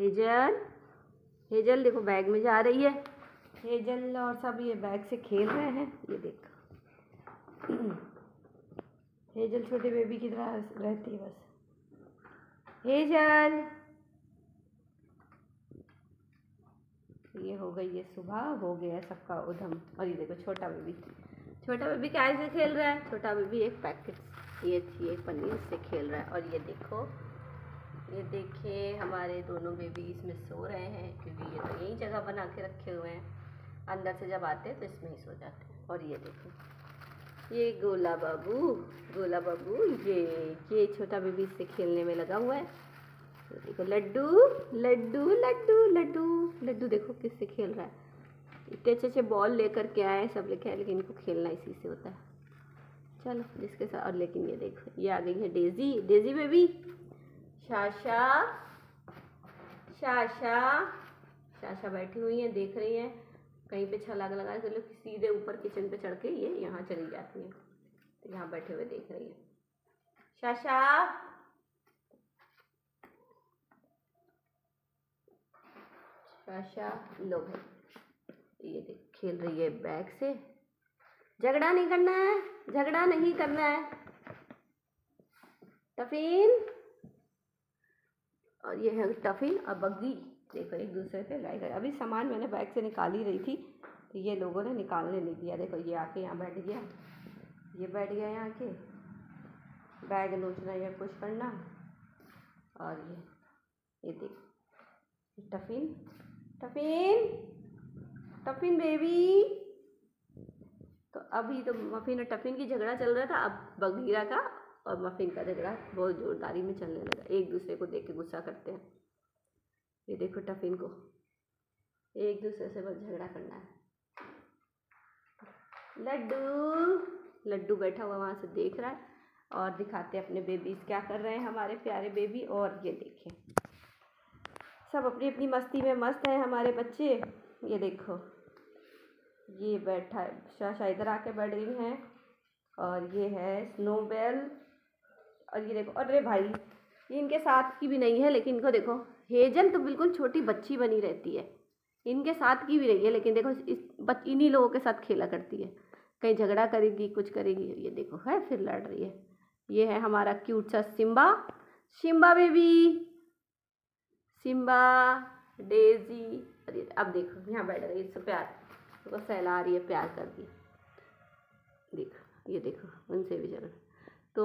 Hazel, hazel देखो bag में जा रही है। हेजल और सब ये बैग से खेल रहे हैं। ये देखो हेजल छोटे बेबी की तरह रहती है बस। हेजल, ये हो गई है सुबह, हो गया सबका उधम। और ये देखो छोटा बेबी क्या से खेल रहा है। छोटा बेबी एक पैकेट ये पनीर से खेल रहा है। और ये देखो, ये देखिए हमारे दोनों बेबी इसमें सो रहे हैं, क्योंकि ये तो यही जगह बना के रखे हुए हैं। अंदर से जब आते हैं तो इसमें ही सो जाते हैं। और ये देखो ये गोला बाबू ये छोटा बेबी इससे खेलने में लगा हुआ है। देखो लड्डू देखो किससे खेल रहा है। इतने अच्छे बॉल लेकर के आए, सब लेके आए, लेकिन इनको खेलना इसी से होता है। चलो जिसके साथ। और लेकिन ये देखो ये आ गई है डेजी बेबी। शाशा बैठी हुई है, देख रही है कहीं पे छलांग लगा के। लोग सीधे ऊपर किचन पे चढ़ के ये यहाँ चली जाती है, तो यहाँ बैठे हुए देख रही है। शाशा लो भाई, ये देख खेल रही है बैग से। झगड़ा नहीं करना है टफिन। और ये है टफिन और बग्गी, देखो एक दूसरे पे लड़ाई कर। अभी सामान मैंने बैग से निकाल ही रही थी, तो ये लोगों ने निकालने नहीं दिया। देखो ये आके यहाँ बैठ गया, ये बैठ गया यहाँ के, बैग नोचना या कुछ करना। और ये देख टफिन बेबी। तो अभी तो मफिन और टफिन की झगड़ा चल रहा था, अब बगीरा का और मफिन का झगड़ा बहुत जोरदारी में चलने लगा। एक दूसरे को देख के गुस्सा करते हैं। ये देखो टफिन को एक दूसरे से बस झगड़ा करना है। लड्डू बैठा हुआ वहाँ से देख रहा है। और दिखाते हैं अपने बेबीज क्या कर रहे हैं हमारे प्यारे बेबी। और ये देखें सब अपनी अपनी मस्ती में मस्त हैं हमारे बच्चे। ये देखो ये बैठा है, शाशा इधर आके बैठ गई हैं। और ये है स्नोबेल। और ये देखो, अरे भाई ये इनके साथ की भी नहीं है, लेकिन इनको देखो हेजल तो बिल्कुल छोटी बच्ची बनी रहती है, इनके साथ की भी नहीं है, लेकिन देखो इन्हीं लोगों के साथ खेला करती है। कहीं झगड़ा करेगी, कुछ करेगी। ये देखो है फिर लड़ रही है। ये है हमारा क्यूट सा सिम्बा बेबी, डेजी। अरे अब देखो यहाँ बैठ रही है, इससे प्यार तो सहला रही है, प्यार कर दी। देखो ये देखो उनसे भी चल। तो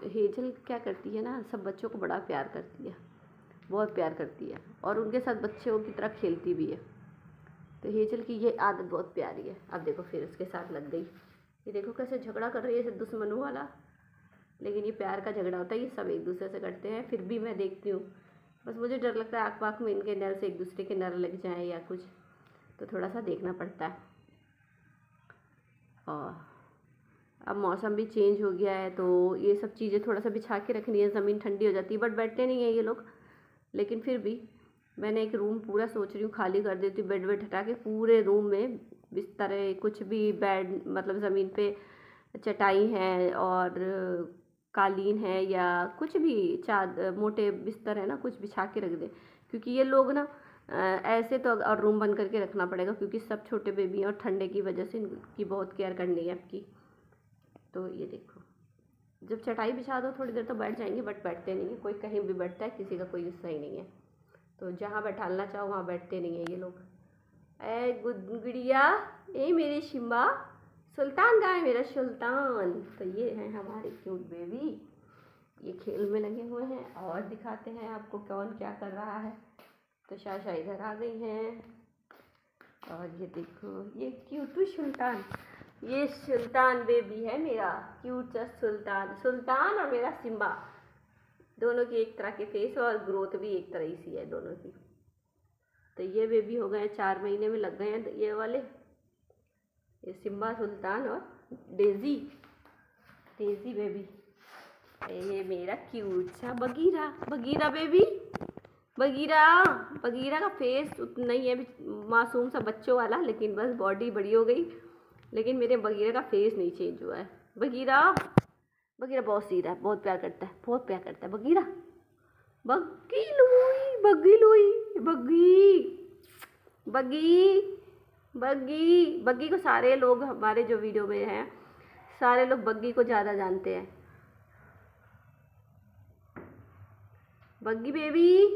हेजल क्या करती है ना, सब बच्चों को बड़ा प्यार करती है, बहुत प्यार करती है, और उनके साथ बच्चों की तरह खेलती भी है। तो हेजल की ये आदत बहुत प्यारी है। अब देखो फिर उसके साथ लग गई। ये देखो कैसे झगड़ा कर रही है, जैसे दुश्मनों वाला। लेकिन ये प्यार का झगड़ा होता है, ये सब एक दूसरे से करते हैं। फिर भी मैं देखती हूँ, बस मुझे डर लगता है आँख पाँख में इनके नर से एक दूसरे के नर लग जाए या कुछ, तो थोड़ा सा देखना पड़ता है। और अब मौसम भी चेंज हो गया है, तो ये सब चीज़ें थोड़ा सा बिछा के रखनी है, ज़मीन ठंडी हो जाती है। बट बैठते नहीं हैं ये लोग, लेकिन फिर भी मैंने एक रूम पूरा सोच रही हूँ खाली कर देती हूँ, बेड वेड हटा के पूरे रूम में बिस्तर कुछ भी बेड मतलब ज़मीन पे चटाई है और कालीन है या कुछ भी चादर मोटे बिस्तर है ना, कुछ बिछा के रख दे। क्योंकि ये लोग ना ऐसे तो और रूम बंद करके रखना पड़ेगा, क्योंकि सब छोटे बेबी हैं और ठंडे की वजह से इनकी बहुत केयर करनी है आपकी। तो ये देखो जब चटाई बिछा दो थोड़ी देर तो बैठ जाएंगे, बट बैठते नहीं है। कोई कहीं भी बैठता है, किसी का कोई गुस्सा ही नहीं है। तो जहाँ बैठालना चाहो वहाँ बैठते नहीं है ये लोग। ए गुड़िया, ए मेरे शिम्बा, सुल्तान कहाँ है मेरा सुल्तान। तो ये हैं हमारे क्यूट बेबी, ये खेल में लगे हुए हैं। और दिखाते हैं आपको कौन क्या कर रहा है। तो शाशा इधर आ गई हैं। और ये देखो ये क्यूट सुल्तान, ये सुल्तान बेबी है मेरा क्यूट सा सुल्तान और मेरा सिम्बा। दोनों की एक तरह के फेस और ग्रोथ भी एक तरह ही सी है दोनों की। तो ये बेबी हो गए 4 महीने में लग गए हैं ये वाले, ये सिम्बा सुल्तान और डेजी बेबी। ये मेरा क्यूट सा बगीरा बेबी। बगीरा का फेस उतना ही है मासूम सा बच्चों वाला, लेकिन बस बॉडी बड़ी हो गई। लेकिन मेरे बगीरा का फेस नहीं चेंज हुआ है। बगीरा बहुत सीधा है, बहुत प्यार करता है बगीरा। बग्गी लुई, बग्गी लुई, बग्गी, बग्गी, बग्गी। बग्गी को सारे लोग हमारे जो वीडियो में हैं सारे लोग बग्गी को ज़्यादा जानते हैं। बग्गी बेबी।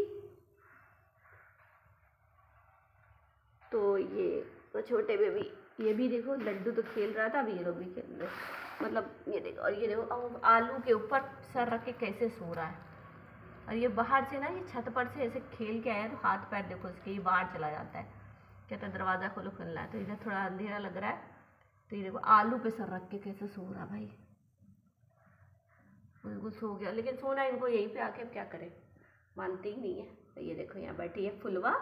तो ये तो छोटे बेबी, ये भी देखो लड्डू तो खेल रहा था, अभी ये लोग भी खेल रहे हैं। मतलब ये देखो, और ये देखो आलू के ऊपर सर रख के कैसे सो रहा है। और ये बाहर से ना, ये छत पर से ऐसे खेल के आया तो हाथ पैर देखो इसके, ये बाहर चला जाता है, कहता है दरवाज़ा खोलो खुलना है। तो इधर थोड़ा अंधेरा लग रहा है, तो ये देखो आलू पे सर रख के कैसे सो रहा भाई, बिल्कुल सो गया। लेकिन सोना इनको यहीं पे आके अब क्या करें, मानती ही नहीं है। तो ये देखो यहाँ बैठी है फुलवा,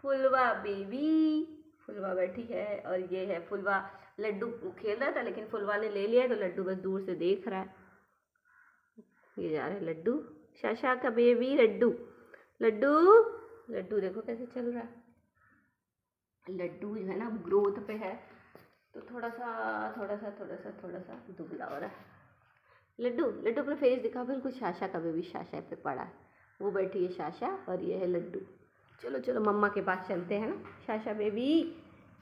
फुलवा बेबी, फुलवा बैठी है। और ये है फुलवा, लड्डू खेल रहा था लेकिन फुलवा ने ले लिया, तो लड्डू बस दूर से देख रहा है। ये जा रहा है लड्डू, शाशा का बेबी लड्डू, लड्डू, लड्डू देखो कैसे चल रहा है। लड्डू जो है ना ग्रोथ पे है, तो थोड़ा सा दुबला हो रहा है। लड्डू, लड्डू अपना फेस दिखा, बिल्कुल शाशा का बेबी शाशा पे पड़ा है। वो बैठी है शाशा और ये है लड्डू। चलो चलो मम्मा के पास चलते हैं ना। शाशा बेबी,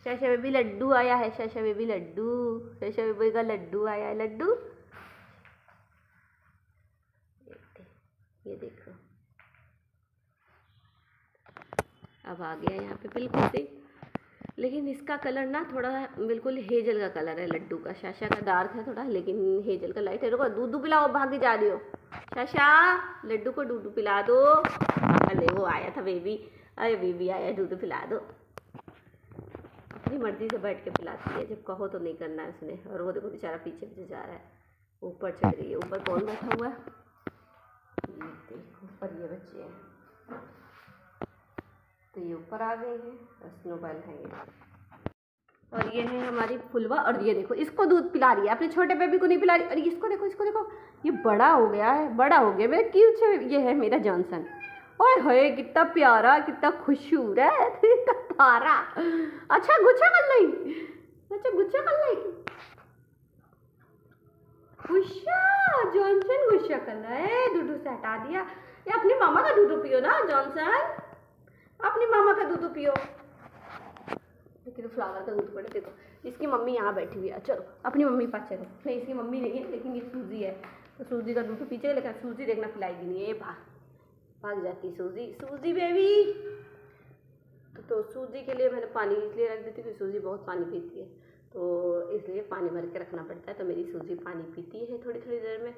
शाशा बेबी लड्डू आया है, शाशा बेबी लड्डू, शाशा बेबी का लड्डू आया है, लड्डू। ये देखो अब आ गया यहाँ पे बिल्कुल से। लेकिन इसका कलर ना थोड़ा बिल्कुल हेजल का कलर है लड्डू का, शाशा का डार्क है थोड़ा, लेकिन हेजल का लाइट है। रुको दूध पिलाओ, भागी जा रही हो शाशा, लड्डू को दूध पिला दो। अरे वो आया था बेबी, अरे बेबी आया, दूध पिला दो। अपनी मर्जी से बैठ के पिलाती है, जब कहो तो नहीं करना है उसने। और वो देखो बेचारा पीछे पीछे जा रहा है, ऊपर चढ़ रही है। ऊपर कौन बैठा हुआ है, देखो ऊपर ये बच्चे हैं, तो ये ऊपर आ गए हैं, स्नोबॉल है ये। और ये है हमारी फुलवा, और ये देखो इसको दूध पिला रही है, अपने छोटे बेबी को नहीं पिला रही। और इसको देखो, इसको देखो, ये बड़ा हो गया है, बड़ा हो गया मेरा क्यूट से। ये है मेरा जॉनसन, ओए होए कितना प्यारा, कितना खूबसूरत, कितना प्यारा। अच्छा गुच्छा कर ली, अच्छा गुच्छा कर ली, गुस्सा, जॉनसन गुस्सा कर रहा है, दूधू से हटा दिया। ये अपनी मामा का दूध पियो ना जॉनसन, अपनी मामा का दूध पियो। लेकिन फ्लावर का दूध पड़े, देखो इसकी मम्मी यहाँ बैठी हुई है। चलो अपनी मम्मी के पास चलो। नहीं इसकी मम्मी नहीं है, लेकिन ये सूजी है, तो सूजी का दूध पीछे, लेकिन सूजी देखना पिलाएगी नहीं है, भाग जाती सूजी, सूजी बेबी। तो सूजी के लिए मैंने पानी इसलिए रख देती क्योंकि सूजी बहुत पानी पीती है, तो इसलिए पानी भर के रखना पड़ता है। तो मेरी सूजी पानी पीती है थोड़ी थोड़ी देर में,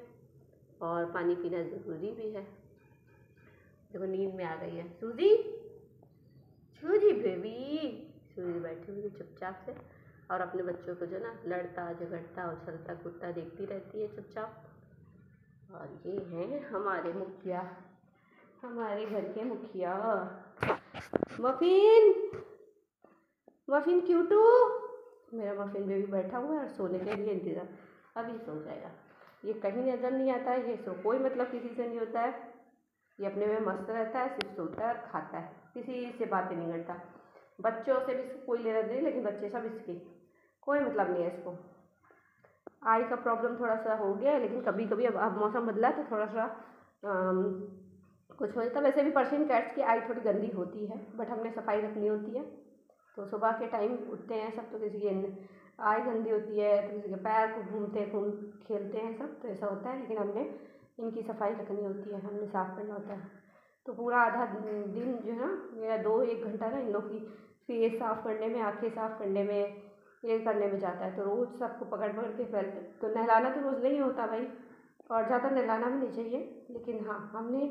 और पानी पीना ज़रूरी भी है। देखो नींद में आ गई है सूजी, सूजी बेबी। सूजी बैठी हुई है चुपचाप से, और अपने बच्चों को जो ना लड़ता झगड़ता उछलता कूदता देखती रहती है चुपचाप। और ये हैं हमारे मुखिया, हमारे घर के मुखिया, मफिन, मफिन क्यूटू। मेरा मफिन बेबी बैठा हुआ है और सोने के लिए इंतज़ार, अभी सो जाएगा। ये कहीं नज़र नहीं आता है, ये सो कोई मतलब किसी से नहीं होता है, ये अपने में मस्त रहता है, सिर्फ सोता है और खाता है, किसी से बातें नहीं करता। बच्चों से भी इसको कोई लेना नहीं, लेकिन बच्चे सब इसके, कोई मतलब नहीं है इसको। आई का प्रॉब्लम थोड़ा सा हो गया है, लेकिन कभी कभी अब मौसम बदला है तो थोड़ा सा कुछ हो जाता है। वैसे भी पर्शियन कैट्स की आई थोड़ी गंदी होती है, बट हमने सफाई रखनी होती है। तो सुबह के टाइम उठते हैं सब, तो किसी की आई गंदी होती है, तो किसी के पैर को घूमते खेलते हैं सब, तो ऐसा होता है। लेकिन हमने इनकी सफाई रखनी होती है, हमने साफ़ करना होता है। तो पूरा आधा दिन जो है ना मेरा 2-1 घंटा ना इन लोग की फेस साफ़ करने में, आँखें साफ़ करने में, ये करने में जाता है। तो रोज़ सबको पकड़ के फैलते, तो नहलाना तो रोज़ नहीं होता भाई, और ज़्यादा नहलाना भी नहीं चाहिए, लेकिन हाँ हमने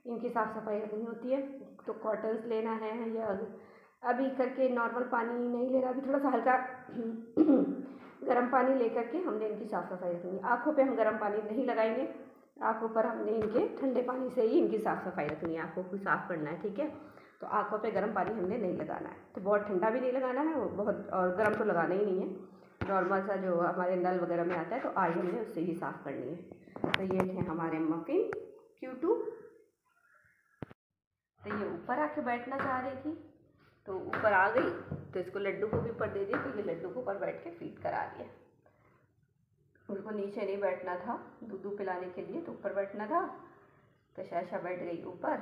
इनकी साफ़ सफाई रखनी होती है। तो कॉटन्स लेना है, या अभी करके नॉर्मल पानी नहीं लेना, अभी थोड़ा सा हल्का गर्म पानी लेकर के हमने इनकी साफ़ सफाई रखनी है। आँखों पे हम गर्म पानी नहीं लगाएंगे, आँखों पर हमने इनके ठंडे पानी से ही इनकी साफ़ सफाई रखनी है, आँखों को साफ़ करना है, ठीक है। तो आँखों पे गर्म पानी हमने नहीं लगाना है, तो बहुत ठंडा भी नहीं लगाना है, वो बहुत और गर्म तो लगाना ही नहीं है। नॉर्मल सा जो हमारे नल वगैरह में आता है, तो आई हमने उससे ही साफ़ करनी है। तो ये थे हमारे मफिन क्यूटू। तो ये ऊपर आके बैठना चाह रही थी, तो ऊपर आ गई, तो इसको लड्डू को भी ऊपर दे दिया, तो ये लड्डू को ऊपर बैठ के फीड करा दिया। उसको नीचे नहीं बैठना था दूध पिलाने के लिए, तो ऊपर बैठना था, तो शाशा बैठ गई ऊपर,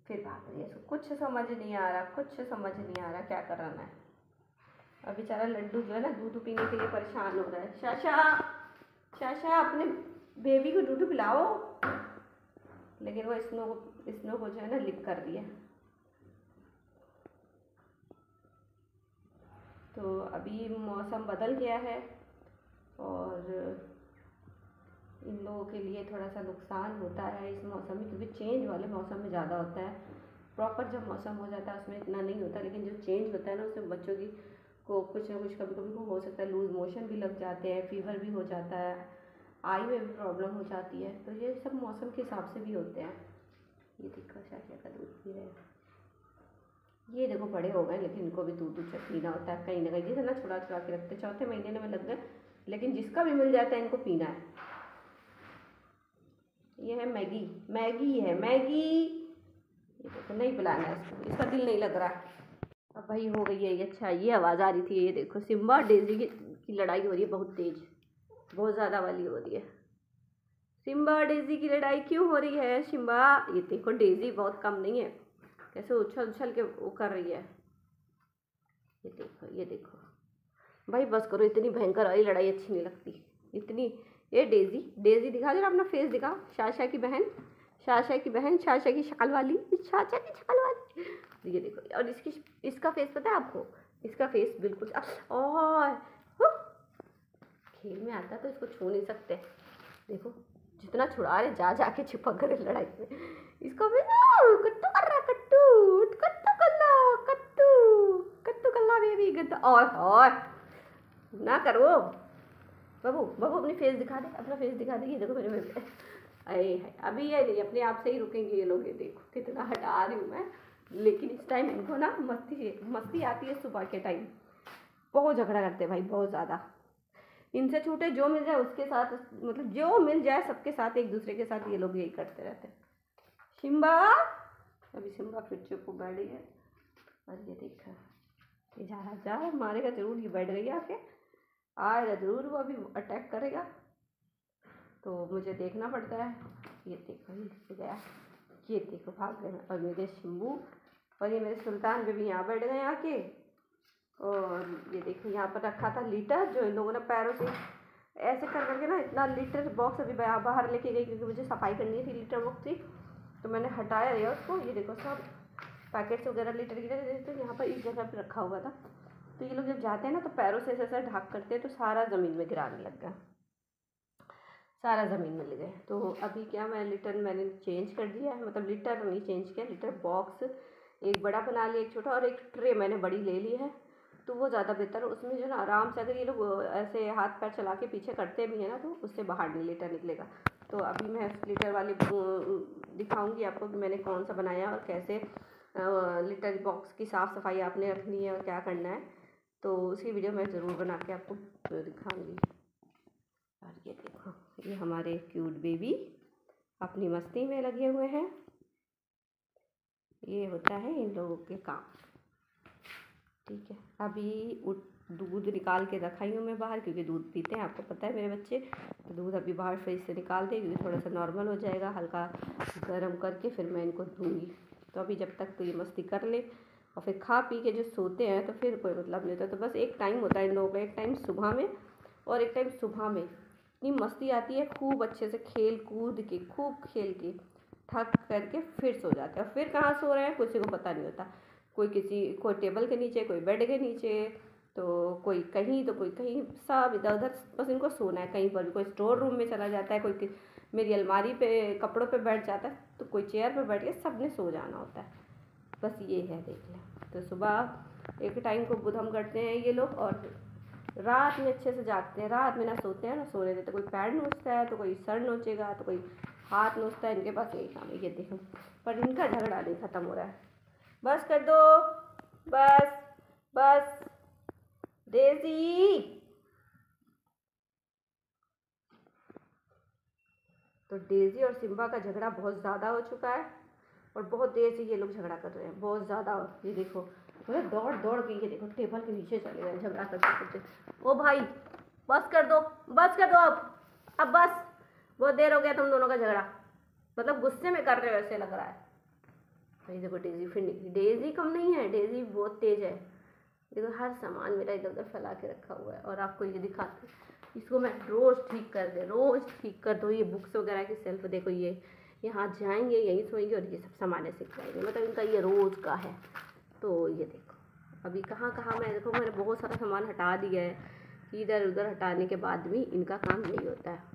फिर भाग रही है। इसको कुछ समझ नहीं आ रहा, कुछ समझ नहीं आ रहा क्या करना है। अब बेचारा लड्डू जो है ना दूध पीने के लिए परेशान हो रहा है। शाशा शाशा अपने बेबी को दूध पिलाओ, लेकिन वो स्नो को जो है ना लिक कर दिया। तो अभी मौसम बदल गया है और इन लोगों के लिए थोड़ा सा नुकसान होता है इस मौसम में, क्योंकि चेंज वाले मौसम में ज़्यादा होता है। प्रॉपर जब मौसम हो जाता है उसमें इतना नहीं होता, लेकिन जो चेंज होता है ना उसमें बच्चों की को कुछ ना कुछ कभी कभी को हो सकता है, लूज मोशन भी लग जाते हैं, फीवर भी हो जाता है, आई में भी प्रॉब्लम हो जाती है। तो ये सब मौसम के हिसाब से भी होते हैं। ये देखो शाशा का दूध पी रहे हैं। ये देखो बड़े हो गए, लेकिन इनको भी दूध पीना होता है कहीं ना कहीं, जितना छुड़ा छुड़ा के रखते, चौथे महीने में लग गए, लेकिन जिसका भी मिल जाता है इनको पीना है। ये है मैगी, मैगी है मैगी। ये देखो नहीं पिलाना है इसको, इसका दिल नहीं लग रहा। अब भाई हो गई है ये। अच्छा ये आवाज़ आ रही थी, ये देखो सिम्बा और डेजी की लड़ाई हो रही है, बहुत तेज, बहुत ज़्यादा वाली हो रही है। सिम्बा और डेजी की लड़ाई क्यों हो रही है सिम्बा? ये देखो डेजी बहुत कम नहीं है, कैसे उछल उछल के वो कर रही है। ये देखो ये देखो भाई, बस करो, इतनी भयंकर वाली लड़ाई अच्छी नहीं लगती इतनी। ये डेजी डेजी दिखा जरा अपना फेस दिखा, शाशा की बहन, शाशा की बहन, शाशा की शक्ल वाली, शाशा की शक्ल वाली। ये देखो, और इसका फेस पता है आपको, इसका फेस बिल्कुल और खेल में आता तो इसको छू नहीं सकते। देखो जितना छुड़ा रहे, जा जाके चिपक गए लड़ाई में। इसको भी कट्टू कर रहा, कट्टू कट्टू कल्ला, कट्टू कट्टू कल्ला बेबी गद्दा। और ना करो बाबू, बाबू अपनी फेस दिखा दे, अपना फेस दिखा दे। ये देखो मेरे बेबी, अरे अभी ये नहीं अपने आप से ही रुकेंगे ये लोग। ये देखो कितना हटा रही हूँ मैं, लेकिन इस टाइम इनको ना मस्ती आती है। सुबह के टाइम बहुत झगड़ा करते हैं भाई, बहुत ज़्यादा। इनसे छूटे जो मिल जाए उसके साथ, मतलब जो मिल जाए सबके साथ, एक दूसरे के साथ ये लोग यही करते रहते हैं। सिम्बा, अभी सिम्बा फिर चुप बैठ गई है। और ये देखा, ये जा मारेगा जरूर, ये बैठ गई आके, आएगा जरूर, वो अभी अटैक करेगा, तो मुझे देखना पड़ता है। ये देखो ये गया, ये देखो भाग गए। और मेरे शिम्बू और ये मेरे सुल्तान भी यहाँ बैठ गए आके। और ये देखो यहाँ पर रखा था लीटर, जो इन लोगों ने पैरों से ऐसे कर करके ना इतना लीटर बॉक्स अभी बाहर लेके गई, क्योंकि मुझे सफाई करनी थी लीटर बॉक्स की, तो मैंने हटाया दिया उसको। ये देखो सब पैकेट्स वगैरह लीटर की जगह, तो यहाँ पर इस जगह पर रखा हुआ था। तो ये लोग जब जाते हैं ना तो पैरों से ऐसे ढाक करते हैं, तो सारा ज़मीन में गिराने लग गया, सारा ज़मीन में ले गए। तो अभी क्या, मैं लीटर मैंने चेंज कर दिया है, मतलब लीटर नहीं चेंज किया, लीटर बॉक्स एक बड़ा बना लिया, एक छोटा, और एक ट्रे मैंने बड़ी ले ली है, तो वो ज़्यादा बेहतर है। उसमें जो ना आराम से, अगर ये लोग ऐसे हाथ पैर चला के पीछे करते भी हैं ना, तो उससे बाहर नहीं लीटर निकलेगा। तो अभी मैं लीटर वाली दिखाऊंगी आपको कि मैंने कौन सा बनाया और कैसे लीटर बॉक्स की साफ़ सफाई आपने रखनी है और क्या करना है, तो उसकी वीडियो मैं ज़रूर बना के आपको दिखाऊंगी। और ये देखो, ये हमारे क्यूट बेबी अपनी मस्ती में लगे हुए हैं। ये होता है इन लोगों के काम, ठीक है। अभी दूध निकाल के रखा ही हूँ मैं बाहर, क्योंकि दूध पीते हैं, आपको पता है मेरे बच्चे, तो दूध अभी बाहर फ्रिज से निकाल दे, क्योंकि थोड़ा सा नॉर्मल हो जाएगा, हल्का गर्म करके फिर मैं इनको दूँगी। तो अभी जब तक तो ये मस्ती कर ले, और फिर खा पी के जो सोते हैं तो फिर कोई मतलब नहीं होता। तो बस एक टाइम होता है इन लोगों का, एक टाइम सुबह में और एक टाइम सुबह में। इतनी मस्ती आती है, खूब अच्छे से खेल कूद के, खूब खेल के थक करके फिर सो जाते हैं। और फिर कहाँ सो रहे हैं किसी को पता नहीं होता, कोई टेबल के नीचे, कोई बेड के नीचे, तो कोई कहीं, तो कोई कहीं, सब इधर उधर, बस इनको सोना है। कहीं पर भी कोई स्टोर रूम में चला जाता है, कोई मेरी अलमारी पे कपड़ों पे बैठ जाता है, तो कोई चेयर पे बैठ के, सब ने सो जाना होता है। बस ये है, देख लें। तो सुबह एक टाइम को बुध हम करते हैं ये लोग, और रात में अच्छे से जागते हैं, रात में ना सोते हैं ना सोने देते। कोई पैर नोचता है तो कोई सर नोचेगा, तो कोई हाथ नोचता है, इनके पास यही काम है। ये देखो, पर इनका झगड़ा नहीं ख़त्म हो रहा है। बस कर दो, बस बस डेजी। तो डेजी और सिम्बा का झगड़ा बहुत ज़्यादा हो चुका है, और बहुत देर से ये लोग झगड़ा कर रहे हैं, बहुत ज़्यादा। ये देखो मतलब दौड़ दौड़ के, ये देखो टेबल के नीचे चले गए झगड़ा करते करते। ओ भाई बस कर दो, बस कर दो अब बस, बहुत देर हो गया तुम दोनों का झगड़ा। मतलब गुस्से में कर रहे हो ऐसे लग रहा है। भाई देखो डेजी फिर निकली। डेजी कम नहीं है, डेजी बहुत तेज है। देखो हर सामान मेरा इधर उधर फैला के रखा हुआ है। और आपको ये दिखाते, इसको मैं रोज़ ठीक कर दे, रोज़ ठीक कर दो। ये बुक्स वगैरह की सेल्फ देखो, ये यहाँ जाएंगे यहीं सोएंगे और ये सब सामान ऐसे जाएंगे, मतलब इनका ये रोज़ का है। तो ये देखो अभी कहाँ कहाँ मैं, देखो मैंने बहुत सारा सामान हटा दिया है। इधर उधर हटाने के बाद भी इनका काम यही होता है।